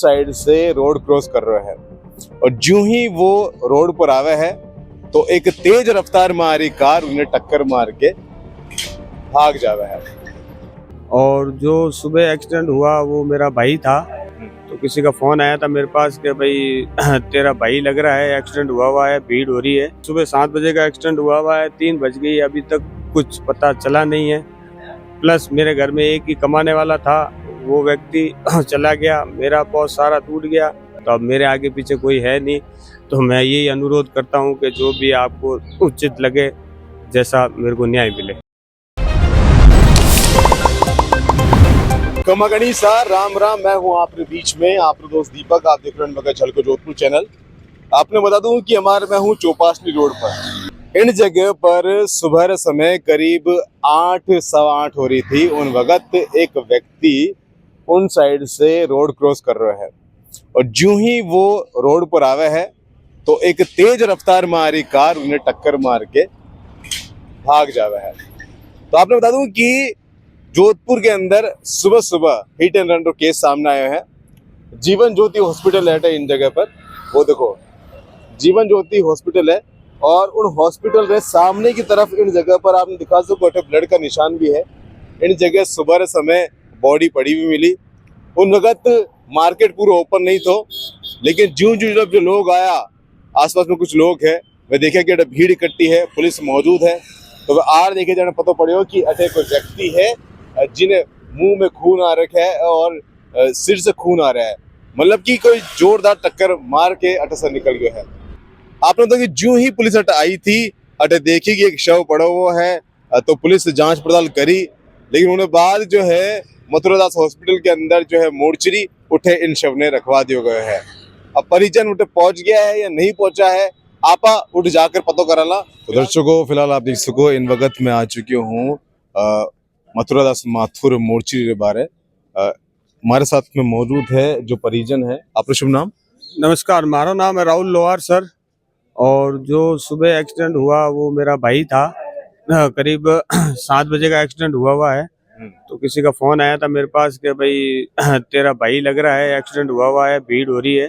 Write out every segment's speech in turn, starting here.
Side से road cross कर रहे हैं और जो ही वो रोड पर आवे है तो एक तेज रफ्तार में आ रही कार उन्हें टक्कर मार के भाग जावे है। और जो सुबह एक्सीडेंट हुआ वो मेरा भाई था। तो किसी का फोन आया था मेरे पास कि भाई तेरा भाई लग रहा है एक्सीडेंट हुआ है, भीड़ हो रही है। सुबह 7 बजे का एक्सीडेंट हुआ है, 3 बज गई, अभी तक कुछ पता चला नहीं है। प्लस मेरे घर में एक ही कमाने वाला था, वो व्यक्ति चला गया, मेरा बहुत सारा टूट गया। तो अब मेरे आगे पीछे कोई है नहीं। तो मैं यही अनुरोध करता हूँ कि जो भी आपको उचित लगे, जैसा मेरे को न्याय मिले। कमा गणिसा राम राम, मैं हूँ आपके बीच में आपका दोस्त दीपक। आप देख रहे हैं मगर झलको जोधपुर चैनल। आपने बता दूं कि मैं हूँ चौपासनी रोड पर। इन जगह पर सुबह समय करीब 8 सवा 8 हो रही थी। उन वक्त एक व्यक्ति उन साइड से रोड क्रॉस कर रहे हैं और जो ही वो रोड पर आवे है तो एक तेज रफ्तार में आ रही कार उन्हें टक्कर मार के भाग जावे है। तो आपने बता दूं कि जोधपुर के अंदर सुबह सुबह हिट एंड रन केस सामने आए हैं। जीवन ज्योति हॉस्पिटल है इन जगह पर, वो देखो जीवन ज्योति हॉस्पिटल है और उन हॉस्पिटल के सामने की तरफ इन जगह पर आपने दिखा सको ब्लड का निशान भी है। इन जगह सुबह समय बॉडी पड़ी हुई मिली। उन वक्त मार्केट पूरा ओपन नहीं थो, लेकिन ज्यों ज्यों जब जो लोग आया, आसपास में कुछ लोग है, वे देखे कि भीड़ इकट्ठी है, पुलिस मौजूद है। तो वे आर देखे जाने पता पड़े कि अटे कोई व्यक्ति है जिन्हें मुंह में खून आ रखा है और सिर से खून आ रहा है, मतलब कि कोई जोरदार टक्कर मार के अटे से निकल गया है। आपने तो कि जो ही पुलिस अटे आई थी, अटे देखी कि एक शव पड़ा हुआ है, तो पुलिस जांच पड़ताल करी, लेकिन उन्हें बाद जो है मथुरादास हॉस्पिटल के अंदर जो है मोर्चरी उठे इन शव ने रखवा दिया गया है। अब परिजन उठे पहुंच गया है या नहीं पहुंचा है, आपा उठ जाकर पता कराला। तो दर्शकों, फिलहाल आप देख सको इन वक्त में आ चुकी हूँ मथुरादास माथुर मोर्चरी के बारे। हमारे साथ में मौजूद है जो परिजन है। आपका शुभ नाम? नमस्कार, मारा नाम है राहुल लोहार सर। और जो सुबह एक्सीडेंट हुआ वो मेरा भाई था। करीब 7 बजे का एक्सीडेंट हुआ है। तो किसी का फोन आया था मेरे पास कि भाई तेरा भाई लग रहा है एक्सीडेंट हुआ है, भीड़ हो रही है,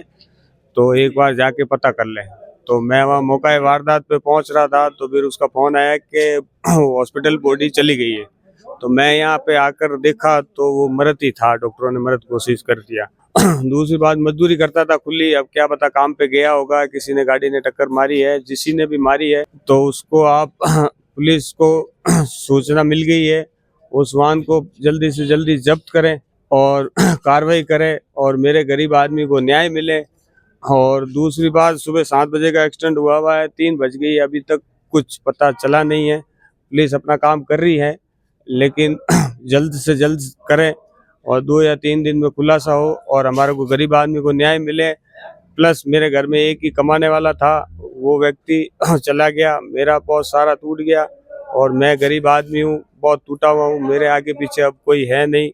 तो एक बार जाके पता कर ले। तो मैं वहाँ मौका वारदात पे पहुंच रहा था, तो फिर उसका फोन आया कि हॉस्पिटल बॉडी चली गई है। तो मैं यहाँ पे आकर देखा तो वो मृत ही था, डॉक्टरों ने मृत घोषित कर दिया। दूसरी बात, मजदूरी करता था खुली, अब क्या पता काम पे गया होगा, किसी ने गाड़ी ने टक्कर मारी है, जिसी ने भी मारी है तो उसको आप पुलिस को सूचना मिल गई है, उस वाहन को जल्दी से जल्दी जब्त करें और कार्रवाई करें और मेरे गरीब आदमी को न्याय मिले। और दूसरी बात, सुबह 7 बजे का एक्सीडेंट हुआ है, 3 बज गई, अभी तक कुछ पता चला नहीं है। पुलिस अपना काम कर रही है, लेकिन जल्द से जल्द करें और 2 या 3 दिन में खुलासा हो और हमारे को गरीब आदमी को न्याय मिले। प्लस मेरे घर में एक ही कमाने वाला था, वो व्यक्ति चला गया, मेरा बहुत सारा टूट गया और मैं गरीब आदमी हूँ, बहुत टूटा हुआ हूँ, मेरे आगे पीछे अब कोई है नहीं।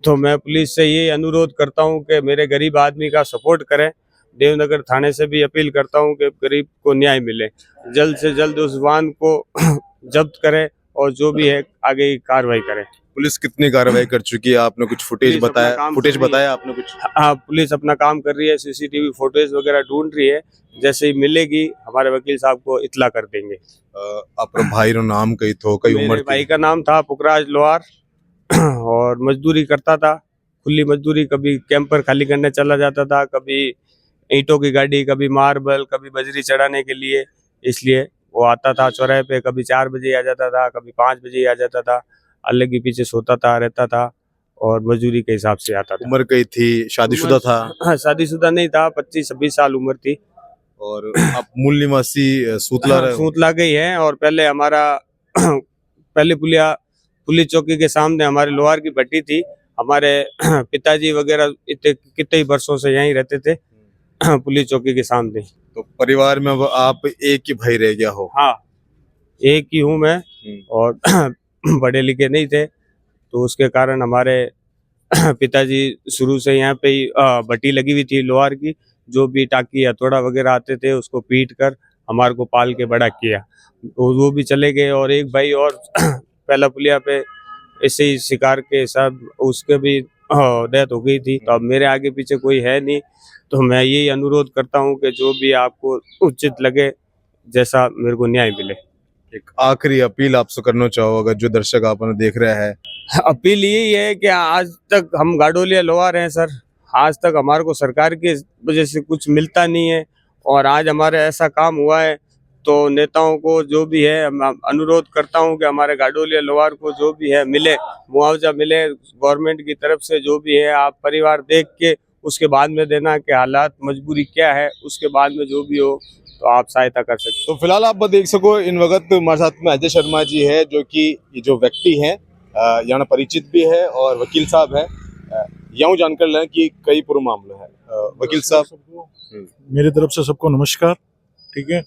तो मैं पुलिस से ये अनुरोध करता हूँ कि मेरे गरीब आदमी का सपोर्ट करें। देवनगर थाने से भी अपील करता हूँ कि गरीब को न्याय मिले, जल्द से जल्द उस वाहन को जब्त करें और जो भी है आगे कार्रवाई करें। पुलिस कितनी कार्रवाई कर चुकी है? आपने कुछ फुटेज बताया आपने कुछ? हाँ, पुलिस अपना काम कर रही है, सीसीटीवी फुटेज वगैरह ढूंढ रही है, जैसे ही मिलेगी हमारे वकील साहब को इत्तला कर देंगे। आपका भाई रो नाम कई थो, कई उम्र? मेरे भाई का नाम था पुखराज लोहार और मजदूरी करता था, खुली मजदूरी, कभी कैंपर खाली करने चला जाता था, कभी ईंटों की गाड़ी, कभी मार्बल, कभी बजरी चढ़ाने के लिए, इसलिए वो आता था चौराहे पे, कभी 4 बजे आ जाता था, कभी 5 बजे आ जाता था, अलग ही पीछे सोता था, रहता था और मजदूरी के हिसाब से आता था। उम्र कई थी? शादीशुदा था? हाँ, शादीशुदा नहीं था, 25-26 साल उम्र थी। और आप मूल निवासी सूतला गई है। और पहले हमारा पहले पुलिस चौकी के सामने हमारे लोहार की भट्टी थी। हमारे पिताजी वगैरह इतने कितने ही वर्षों से यहीं रहते थे, पुलिस चौकी के सामने। तो परिवार में आप एक ही भाई रह गया हो? हाँ, एक ही हूँ मैं और पढ़े लिखे नहीं थे, तो उसके कारण हमारे पिताजी शुरू से यहाँ पे ही भट्टी लगी हुई थी लोहार की, जो भी टाकी हथौड़ा वगैरह आते थे उसको पीट कर हमारे को पाल के बड़ा किया। तो वो भी चले गए और एक भाई और पहला पुलिया पे ऐसे ही शिकार के साथ, उसके भी डेथ हो गई थी। तो अब मेरे आगे पीछे कोई है नहीं, तो मैं यही अनुरोध करता हूँ कि जो भी आपको उचित लगे, जैसा मेरे को न्याय मिले। एक आखिरी अपील आपसे करना चाहो, अगर जो दर्शक आपने देख रहा है। अपील यही है कि आज तक हम गाडोलिया लोहार हैं सर, आज तक हमारे को सरकार की वजह से कुछ मिलता नहीं है, और आज हमारे ऐसा काम हुआ है, तो नेताओं को जो भी है मैं अनुरोध करता हूं कि हमारे गाडोलिया लोहार को जो भी है मिले, मुआवजा मिले गवर्नमेंट की तरफ से। जो भी है आप परिवार देख के उसके बाद में देना कि हालात मजबूरी क्या है, उसके बाद में जो भी हो तो आप सहायता कर सकते तो फिलहाल आप देख सको इन वक्त हमारे साथ में अजय शर्मा जी है, जो कि ये जो व्यक्ति हैं यहाँ परिचित भी है और वकील साहब है। यूँ जानकर लें कि कई पूरा मामला है। वकील साहब, मेरी तरफ से सबको नमस्कार। ठीक है,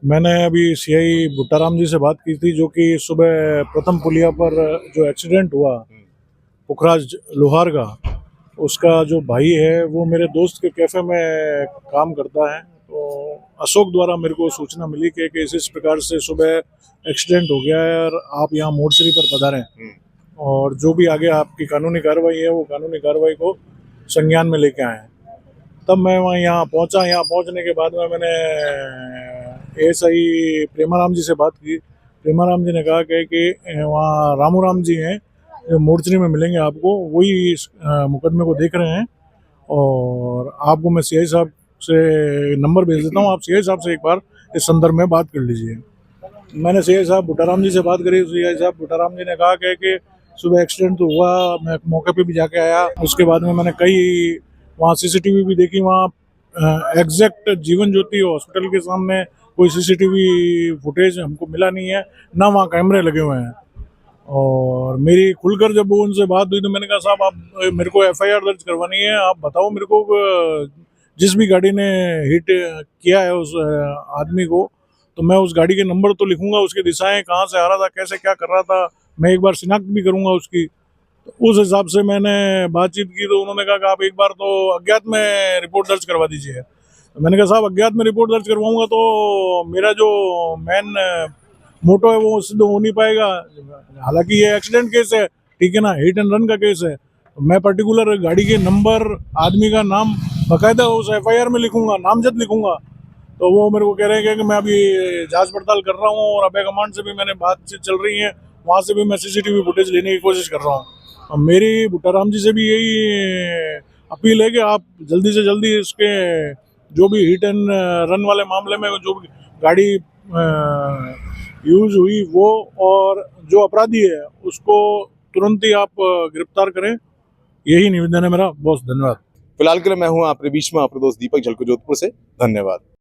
मैंने अभी सीआई भुट्टाराम जी से बात की थी, जो कि सुबह प्रथम पुलिया पर जो एक्सीडेंट हुआ पुखराज लोहार का, उसका जो भाई है वो मेरे दोस्त के कैफ़े में काम करता है। तो अशोक द्वारा मेरे को सूचना मिली कि इस प्रकार से सुबह एक्सीडेंट हो गया है और आप यहाँ मोर्चरी पर पधारें, और जो भी आगे आपकी कानूनी कार्रवाई है वो कानूनी कार्रवाई को संज्ञान में लेके आए। तब मैं वहाँ यहाँ पहुँचा। यहाँ पहुँचने के बाद में मैंने एएसआई प्रेमाराम जी से बात की। प्रेमाराम जी ने कहा कि वहाँ रामू राम जी हैं जो मोर्चरी में मिलेंगे आपको, वही इस मुकदमे को देख रहे हैं, और आपको मैं सीआई साहब से नंबर भेज देता हूँ, आप सीआई साहब से एक बार इस संदर्भ में बात कर लीजिए। मैंने सीआई साहब भुट्टाराम जी से बात करी। सीआई साहब भुट्टाराम जी ने कहा कि सुबह एक्सीडेंट तो हुआ, मैं मौके पे भी जाके आया। उसके बाद में मैंने कई वहाँ सीसीटीवी भी देखी। वहाँ एग्जैक्ट जीवन ज्योति हॉस्पिटल के सामने कोई सीसीटीवी फुटेज हमको मिला नहीं है, ना वहाँ कैमरे लगे हुए हैं। और मेरी खुलकर जब वो उनसे बात हुई तो मैंने कहा साहब आप मेरे को एफआईआर दर्ज करवानी है, आप बताओ मेरे को जिस भी गाड़ी ने हिट किया है उस आदमी को, तो मैं उस गाड़ी के नंबर तो लिखूंगा, उसकी दिशाएं कहाँ से आ रहा था, कैसे क्या कर रहा था, मैं एक बार शिनाख्त भी करूंगा उसकी। तो उस हिसाब से मैंने बातचीत की, तो उन्होंने कहा कि आप एक बार तो अज्ञात में रिपोर्ट दर्ज करवा दीजिए। तो मैंने कहा साहब अज्ञात में रिपोर्ट दर्ज करवाऊंगा तो मेरा जो मेन मोटो है वो सिद्ध हो नहीं पाएगा। हालांकि ये एक्सीडेंट केस है, ठीक है ना, हिट एंड रन का केस है, तो मैं पर्टिकुलर गाड़ी के नंबर, आदमी का नाम बाकायदा उस एफआईआर में लिखूंगा, नामजद लिखूंगा। तो वो मेरे को कह रहे हैं कि मैं अभी जांच पड़ताल कर रहा हूँ, और अभय कमांड से भी मैंने बातचीत चल रही है, वहाँ से भी मैं सीसीटीवी फुटेज लेने की कोशिश कर रहा हूँ। और मेरी भुट्टाराम जी से भी यही अपील है कि आप जल्दी से जल्दी इसके जो भी हिट एंड रन वाले मामले में जो भी गाड़ी यूज हुई वो, और जो अपराधी है उसको तुरंत ही आप गिरफ्तार करें, यही निवेदन है मेरा। बहुत धन्यवाद। फिलहाल के लिए मैं हूँ आपके बीच में आपके दोस्त दीपक झलको जोधपुर से। धन्यवाद।